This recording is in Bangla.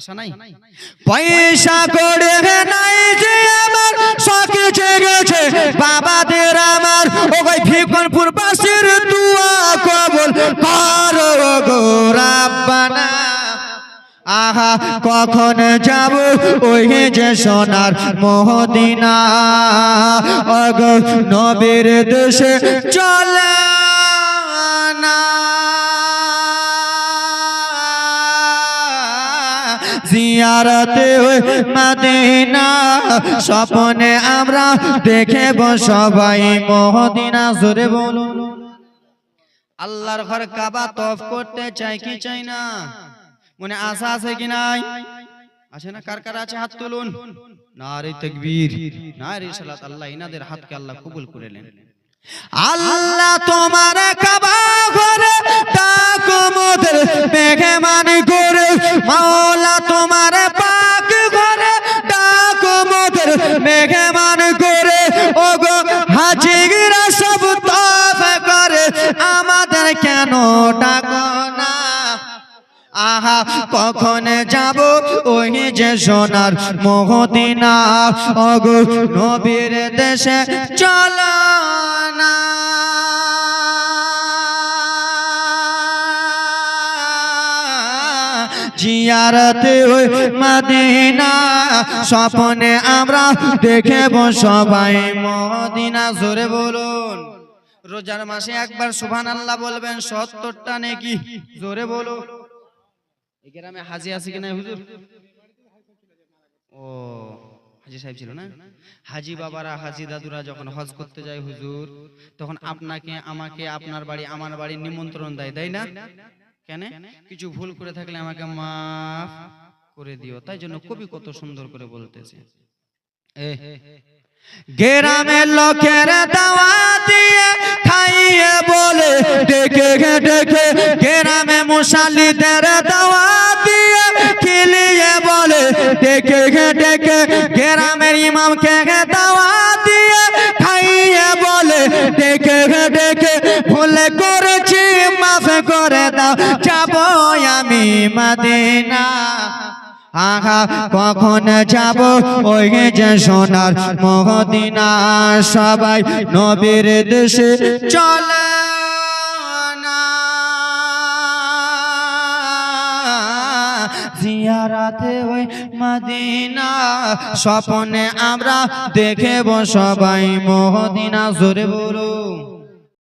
আশা নাই, পয়সা করে নাই যে আমার শখ জেগেছে বাবাদের আমার, ও ভাই ভিকনপুর বাসীর দুয়া কবুল করো গো রাব্বানা। আহা কখন যাব ওই যে সোনার মদিনা, ওগো নবীর দেশে চলে না, জিয়ারতে মদিনা স্বপ্নে আমরা দেখব সবাই মদিনা। জোরে বলুন, আল্লাহর ঘর কাবা তওয়াফ করতে চাই কি চাই না? মনে আশা আছে কি নাই? আছে না? কার কার আছে হাত তুলুন। নারে তাকবীর, নারে সালাত। আল্লাহ ইনাদের হাতকে আল্লাহ কবুল করে নেন। আল্লাহ তোমার কাবা ঘরে ডাকো মোদের মেহমান করে, মাওলা তোমার পাক ঘরে ডাকো মোদের মেহমান করে, ওগো হাজিরা সব তওয়াফ করে আমাদের কেন ডাকো না? আহা কখন যাব ওই যে সোনার মদিনা, ওগো নবীর দেশে চলো না, জিয়ারতে ওই মদিনা স্বপ্নে আমরা দেখব সবাই মদিনা। জোরে বলুন, রোজার মাসে একবার সুবহানাল্লাহ বলবেন ৭০টা নেকি। জোরে বলো। এই গ্রামে হাজি আছে কি না হুজুর? ও হাজি সাহেব ছিল না? হাজি বাবারা হাজি দাদুরা যখন হজ করতে যায় হুজুর, তখন আপনাকে আমাকে আপনার বাড়ি আমার বাড়ি নিমন্ত্রণ দেয়, তাই না? কেন? কিছু ভুল করে থাকলে আমাকে মাফ করে দিও। তাই জন্য কবি কত সুন্দর করে বলতেছে, গ্রামের লোকের দাওয়াত দিয়ে খাইয়ে বলে ডেকে ডেকে, গ্রামে মুসাল্লিদের দাওয়াত দিয়ে খেলিয়ে বলে ডেকে ডেকে, গ্রামের ইমামকে দাওয়াত দিয়ে খাইয়ে বলে ডেকে ডেকে, ভুল করেছি মাফ করে দাও যাবো আমি মদিনা। আহা কখন যাব ওই যে সোনার মদিনা, সবাই নবীর দেশে চলে না, জিয়ারতে ওই মদিনা স্বপ্নে আমরা দেখব সবাই মদিনা। জোরে বলো।